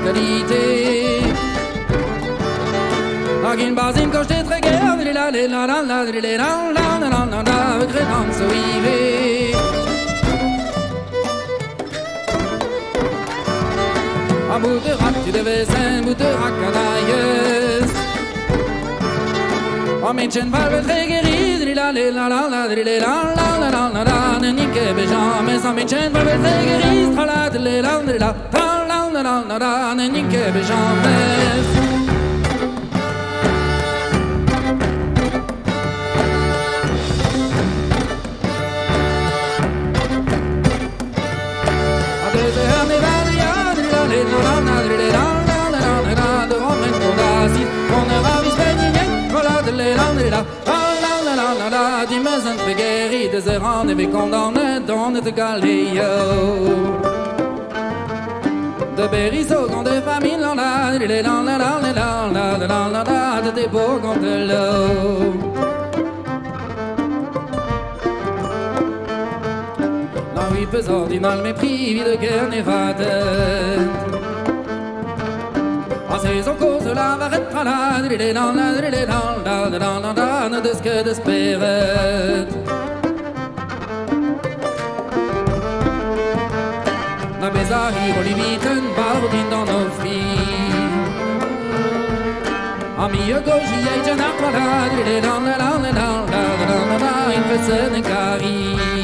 qualité. Agin bazin quand j'étais très guerre, avec rédance vivée. Un bout de rac, tu devais un bout de rac à daïeuse. En médecine valve très guérie, nique jamais en médecine valve très guérie, nique jamais. Die mensen vergeren, de ze gaan en we condamnen dans het galio. De berries zo grand de famille, de dépôt contre l'eau. La vie peut ordinal mépris, vie de guerre n'est faite. C'est en cause de la varette de ce que d'espérer. La bezahir au limiten barbin dans nos filles. Ami gauche y a une arme il fait se n'écarrie.